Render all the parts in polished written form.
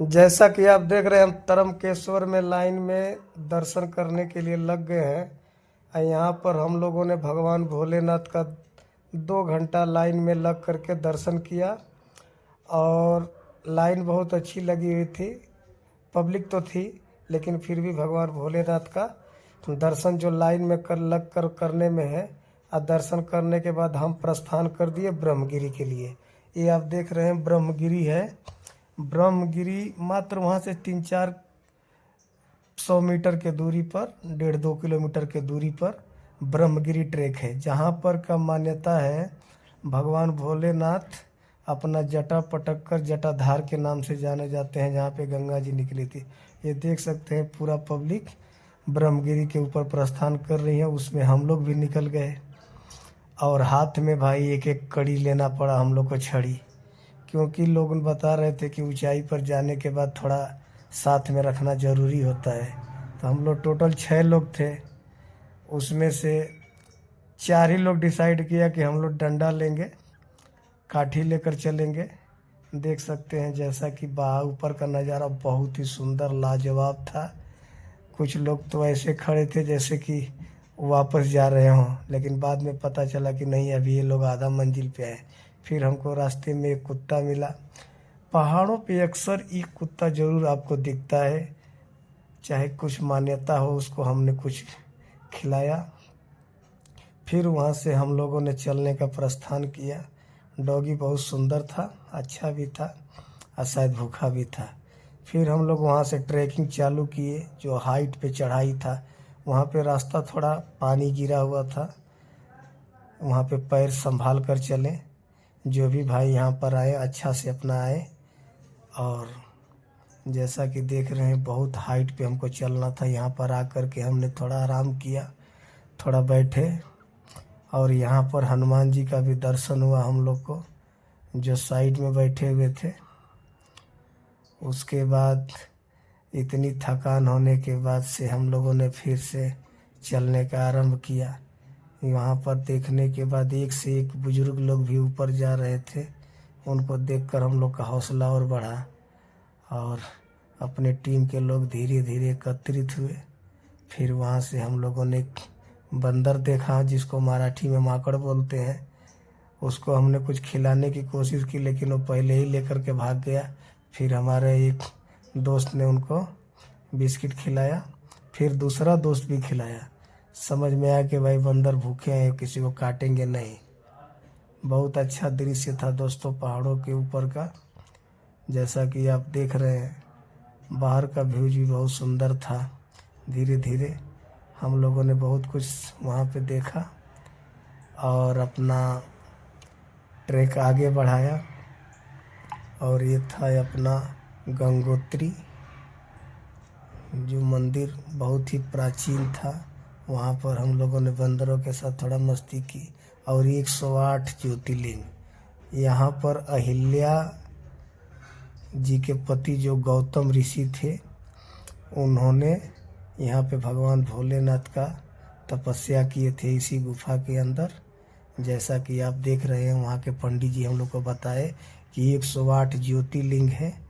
जैसा कि आप देख रहे हैं, हम तरमकेश्वर में लाइन में दर्शन करने के लिए लग गए हैं। और यहाँ पर हम लोगों ने भगवान भोलेनाथ का 2 घंटा लाइन में लग करके दर्शन किया। और लाइन बहुत अच्छी लगी हुई थी, पब्लिक तो थी, लेकिन फिर भी भगवान भोलेनाथ का दर्शन जो लाइन में लग कर करने में है। और दर्शन करने के बाद हम प्रस्थान कर दिए ब्रह्मगिरी के लिए। ये आप देख रहे हैं ब्रह्मगिरी है। ब्रह्मगिरी मात्र वहाँ से 300-400 मीटर के दूरी पर, 1.5-2 किलोमीटर के दूरी पर ब्रह्मगिरी ट्रैक है, जहाँ पर का मान्यता है भगवान भोलेनाथ अपना जटा पटक कर जटाधार के नाम से जाने जाते हैं, जहाँ पे गंगा जी निकली थी। ये देख सकते हैं पूरा पब्लिक ब्रह्मगिरी के ऊपर प्रस्थान कर रही है। उसमें हम लोग भी निकल गए और हाथ में भाई एक एक कड़ी लेना पड़ा हम लोग को, छड़ी, क्योंकि लोग बता रहे थे कि ऊंचाई पर जाने के बाद थोड़ा साथ में रखना ज़रूरी होता है। तो हम लोग टोटल 6 लोग थे, उसमें से 4 ही लोग डिसाइड किया कि हम लोग डंडा लेंगे, काठी लेकर चलेंगे। देख सकते हैं जैसा कि ऊपर का नज़ारा बहुत ही सुंदर लाजवाब था। कुछ लोग तो ऐसे खड़े थे जैसे कि वापस जा रहे हों, लेकिन बाद में पता चला कि नहीं, अभी ये लोग आधा मंजिल पे आए। फिर हमको रास्ते में एक कुत्ता मिला। पहाड़ों पे अक्सर एक कुत्ता ज़रूर आपको दिखता है, चाहे कुछ मान्यता हो, उसको हमने कुछ खिलाया। फिर वहाँ से हम लोगों ने चलने का प्रस्थान किया। डॉगी बहुत सुंदर था, अच्छा भी था और शायद भूखा भी था। फिर हम लोग वहाँ से ट्रैकिंग चालू किए, जो हाइट पे चढ़ाई था। वहाँ पे रास्ता थोड़ा पानी गिरा हुआ था, वहाँ पे पैर संभाल कर चलें। जो भी भाई यहाँ पर आए अच्छा से अपना आए। और जैसा कि देख रहे हैं बहुत हाइट पे हमको चलना था। यहाँ पर आकर के हमने थोड़ा आराम किया, थोड़ा बैठे। और यहाँ पर हनुमान जी का भी दर्शन हुआ हम लोग को, जो साइड में बैठे हुए थे। उसके बाद इतनी थकान होने के बाद से हम लोगों ने फिर से चलने का आरंभ किया। वहाँ पर देखने के बाद एक से एक बुजुर्ग लोग भी ऊपर जा रहे थे। उनको देखकर हम लोग का हौसला और बढ़ा और अपने टीम के लोग धीरे धीरे एकत्रित हुए। फिर वहाँ से हम लोगों ने एक बंदर देखा, जिसको मराठी में माकड़ बोलते हैं। उसको हमने कुछ खिलाने की कोशिश की, लेकिन वो पहले ही लेकर के भाग गया। फिर हमारे एक दोस्त ने उनको बिस्किट खिलाया, फिर दूसरा दोस्त भी खिलाया। समझ में आया कि भाई बंदर भूखे हैं, किसी को काटेंगे नहीं। बहुत अच्छा दृश्य था दोस्तों पहाड़ों के ऊपर का। जैसा कि आप देख रहे हैं, बाहर का व्यू भी बहुत सुंदर था। धीरे धीरे हम लोगों ने बहुत कुछ वहाँ पे देखा और अपना ट्रैक आगे बढ़ाया। और ये था अपना गंगोत्री, जो मंदिर बहुत ही प्राचीन था। वहाँ पर हम लोगों ने बंदरों के साथ थोड़ा मस्ती की। और 108 ज्योतिर्लिंग, यहाँ पर अहिल्या जी के पति जो गौतम ऋषि थे, उन्होंने यहाँ पे भगवान भोलेनाथ का तपस्या किए थे इसी गुफा के अंदर। जैसा कि आप देख रहे हैं, वहाँ के पंडित जी हम लोग को बताए कि 108 ज्योतिर्लिंग है,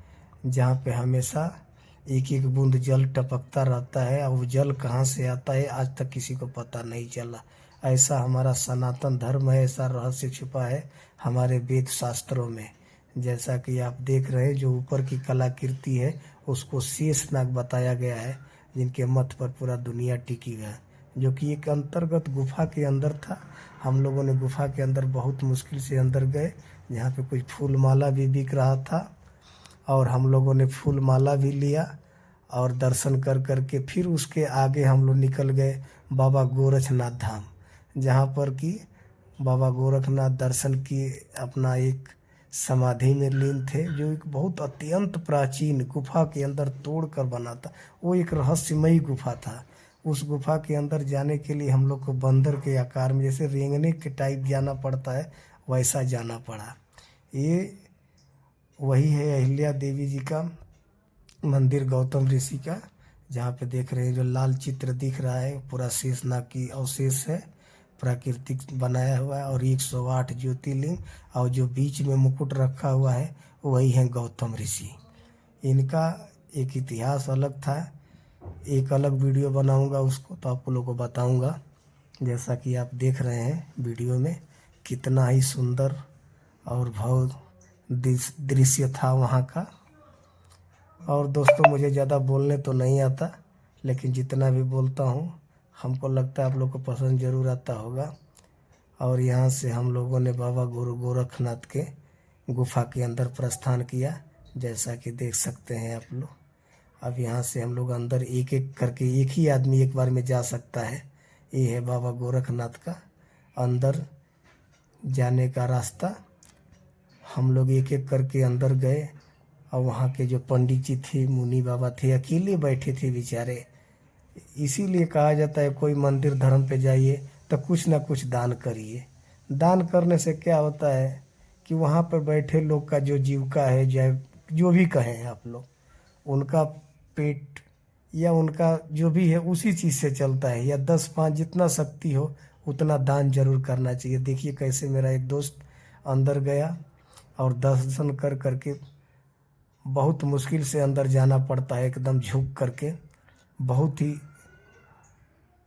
जहाँ पे हमेशा एक एक बूंद जल टपकता रहता है। और वो जल कहाँ से आता है आज तक किसी को पता नहीं चला। ऐसा हमारा सनातन धर्म है, ऐसा रहस्य छुपा है हमारे वेद शास्त्रों में। जैसा कि आप देख रहे हैं, जो ऊपर की कलाकृति है उसको शेषनाग बताया गया है, जिनके मत पर पूरा दुनिया टिकी है, जो कि एक अंतर्गत गुफा के अंदर था। हम लोगों ने गुफा के अंदर बहुत मुश्किल से अंदर गए, जहाँ पे कुछ फूल माला भी बिक रहा था। और हम लोगों ने फूल माला भी लिया और दर्शन कर करके फिर उसके आगे हम लोग निकल गए बाबा गोरखनाथ धाम, जहाँ पर कि बाबा गोरखनाथ दर्शन की अपना एक समाधि में लीन थे, जो एक बहुत अत्यंत प्राचीन गुफा के अंदर तोड़ कर बना था। वो एक रहस्यमयी गुफा था। उस गुफा के अंदर जाने के लिए हम लोग को बंदर के आकार में, जैसे रेंगने के टाइप जाना पड़ता है, वैसा जाना पड़ा। ये वही है अहिल्या देवी जी का मंदिर, गौतम ऋषि का, जहाँ पे देख रहे हैं जो लाल चित्र दिख रहा है, पूरा शेषनाग की अवशेष है, प्राकृतिक बनाया हुआ है। और 108 ज्योतिर्लिंग, और जो बीच में मुकुट रखा हुआ है वही है गौतम ऋषि। इनका एक इतिहास अलग था। एक अलग वीडियो बनाऊंगा उसको तो आप लोगों को बताऊंगा। जैसा कि आप देख रहे हैं वीडियो में, कितना ही सुंदर और भव्य दृश्य था वहाँ का। और दोस्तों, मुझे ज़्यादा बोलने तो नहीं आता, लेकिन जितना भी बोलता हूँ हमको लगता है आप लोग को पसंद ज़रूर आता होगा। और यहाँ से हम लोगों ने बाबा गुरु गोरखनाथ के गुफा के अंदर प्रस्थान किया, जैसा कि देख सकते हैं आप लोग। अब यहाँ से हम लोग अंदर एक एक करके, एक ही आदमी एक बार में जा सकता है। ये है बाबा गोरखनाथ का अंदर जाने का रास्ता। हम लोग एक एक करके अंदर गए और वहाँ के जो पंडित जी थे, मुनि बाबा थे, अकेले बैठे थे बेचारे। इसीलिए कहा जाता है कोई मंदिर धर्म पे जाइए तो कुछ ना कुछ दान करिए। दान करने से क्या होता है कि वहाँ पर बैठे लोग का जो जीविका है, जो भी कहें आप लोग, उनका पेट या उनका जो भी है उसी चीज़ से चलता है। या 10-5 जितना शक्ति हो उतना दान जरूर करना चाहिए। देखिए कैसे मेरा एक दोस्त अंदर गया और दर्शन कर करके, बहुत मुश्किल से अंदर जाना पड़ता है एकदम झुक करके। बहुत ही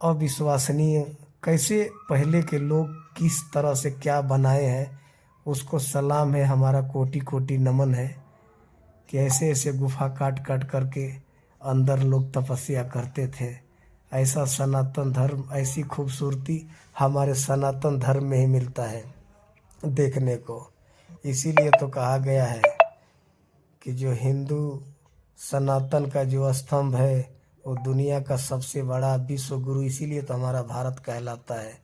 अविश्वसनीय, कैसे पहले के लोग किस तरह से क्या बनाए हैं, उसको सलाम है, हमारा कोटि कोटि नमन है कि ऐसे ऐसे गुफा काट काट करके अंदर लोग तपस्या करते थे। ऐसा सनातन धर्म, ऐसी खूबसूरती हमारे सनातन धर्म में ही मिलता है देखने को। इसीलिए तो कहा गया है कि जो हिंदू सनातन का जो स्तंभ है वो दुनिया का सबसे बड़ा विश्व गुरु, इसीलिए तो हमारा भारत कहलाता है।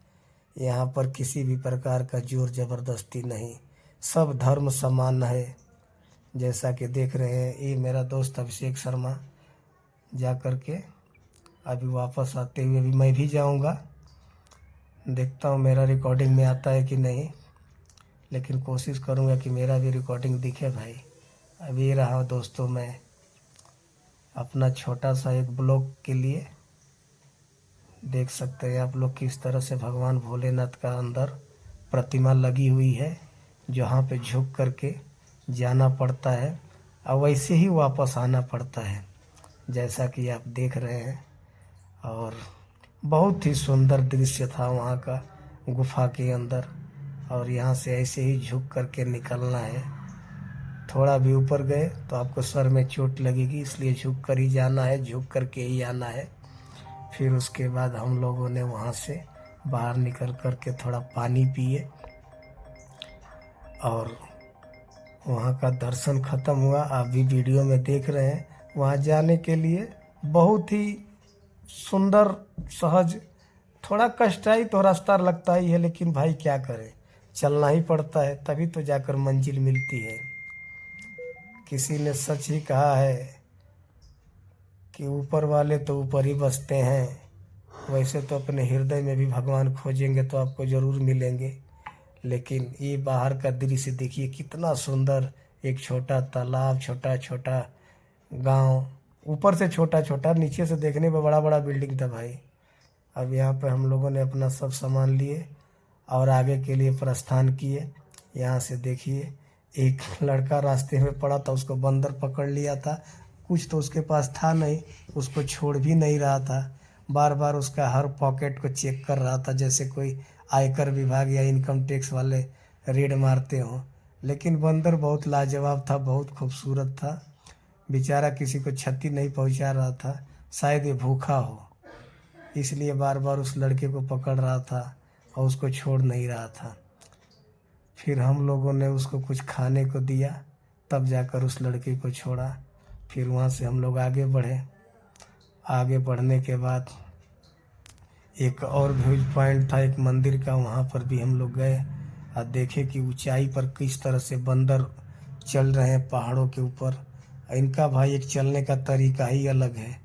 यहाँ पर किसी भी प्रकार का जोर जबरदस्ती नहीं, सब धर्म समान है। जैसा कि देख रहे हैं, ये मेरा दोस्त अभिषेक शर्मा जा कर के अभी वापस आते हुए, अभी मैं भी जाऊंगा। देखता हूँ मेरा रिकॉर्डिंग में आता है कि नहीं, लेकिन कोशिश करूँगा कि मेरा भी रिकॉर्डिंग दिखे भाई। अभी रहा दोस्तों, मैं अपना छोटा सा एक ब्लॉग के लिए, देख सकते हैं आप लोग किस तरह से भगवान भोलेनाथ का अंदर प्रतिमा लगी हुई है, जहाँ पे झुक करके जाना पड़ता है और वैसे ही वापस आना पड़ता है, जैसा कि आप देख रहे हैं। और बहुत ही सुंदर दृश्य था वहाँ का गुफा के अंदर। और यहाँ से ऐसे ही झुक करके निकलना है। थोड़ा भी ऊपर गए तो आपको सर में चोट लगेगी, इसलिए झुक कर ही जाना है, झुक करके ही आना है। फिर उसके बाद हम लोगों ने वहाँ से बाहर निकल करके थोड़ा पानी पिए और वहाँ का दर्शन ख़त्म हुआ। आप भी वीडियो में देख रहे हैं। वहाँ जाने के लिए बहुत ही सुंदर, सहज, थोड़ा कष्टाई तो रास्ता लगता ही है, लेकिन भाई क्या करें, चलना ही पड़ता है, तभी तो जाकर मंजिल मिलती है। किसी ने सच ही कहा है कि ऊपर वाले तो ऊपर ही बसते हैं। वैसे तो अपने हृदय में भी भगवान खोजेंगे तो आपको ज़रूर मिलेंगे। लेकिन ये बाहर का दृश्य देखिए कितना सुंदर, एक छोटा तालाब, छोटा छोटा गांव, ऊपर से छोटा छोटा, नीचे से देखने में बड़ा बड़ा बिल्डिंग था भाई। अब यहाँ पे हम लोगों ने अपना सब सामान लिए और आगे के लिए प्रस्थान किए। यहाँ से देखिए एक लड़का रास्ते में पड़ा था, उसको बंदर पकड़ लिया था। कुछ तो उसके पास था नहीं, उसको छोड़ भी नहीं रहा था, बार बार उसका हर पॉकेट को चेक कर रहा था, जैसे कोई आयकर विभाग या इनकम टैक्स वाले रेड मारते हों। लेकिन बंदर बहुत लाजवाब था, बहुत खूबसूरत था, बेचारा किसी को क्षति नहीं पहुंचा रहा था, शायद ये भूखा हो, इसलिए बार बार उस लड़के को पकड़ रहा था और उसको छोड़ नहीं रहा था। फिर हम लोगों ने उसको कुछ खाने को दिया, तब जाकर उस लड़के को छोड़ा। फिर वहाँ से हम लोग आगे बढ़े। आगे बढ़ने के बाद एक और व्यूज पॉइंट था एक मंदिर का, वहाँ पर भी हम लोग गए और देखे कि ऊंचाई पर किस तरह से बंदर चल रहे हैं पहाड़ों के ऊपर। इनका भाई एक चलने का तरीका ही अलग है।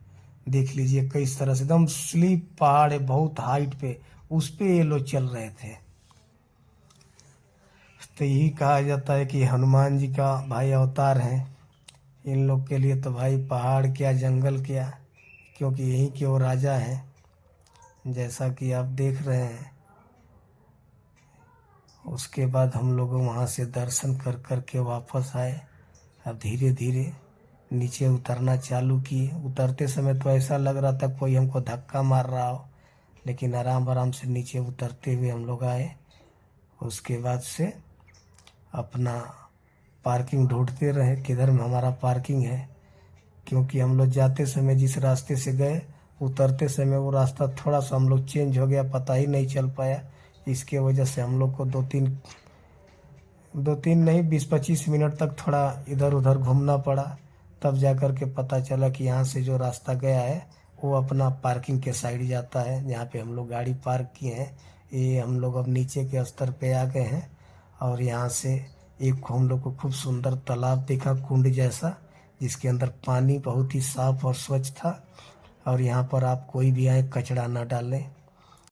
देख लीजिए किस तरह से एकदम स्लीप पहाड़ है, बहुत हाइट पे, उस पे ये लोग चल रहे थे। तो यही कहा जाता है कि हनुमान जी का भाई अवतार हैं। इन लोग के लिए तो भाई पहाड़ क्या, जंगल क्या, क्योंकि यहीं के वो राजा हैं, जैसा कि आप देख रहे हैं। उसके बाद हम लोग वहाँ से दर्शन कर कर के वापस आए। अब धीरे धीरे नीचे उतरना चालू किए। उतरते समय तो ऐसा लग रहा था कोई हमको धक्का मार रहा हो, लेकिन आराम आराम से नीचे उतरते हुए हम लोग आए। उसके बाद से अपना पार्किंग ढूंढते रहे किधर में हमारा पार्किंग है, क्योंकि हम लोग जाते समय जिस रास्ते से गए उतरते समय वो रास्ता थोड़ा सा हम लोग चेंज हो गया, पता ही नहीं चल पाया। इसके वजह से हम लोग को दो तीन नहीं 20-25 मिनट तक थोड़ा इधर उधर घूमना पड़ा। तब जा कर के पता चला कि यहाँ से जो रास्ता गया है वो अपना पार्किंग के साइड जाता है, जहाँ पे हम लोग गाड़ी पार्क किए हैं। ये हम लोग अब नीचे के स्तर पे आ गए हैं और यहाँ से एक हम लोग को खूब सुंदर तालाब दिखा, कुंड जैसा, जिसके अंदर पानी बहुत ही साफ और स्वच्छ था। और यहाँ पर आप कोई भी आए कचरा ना डालें।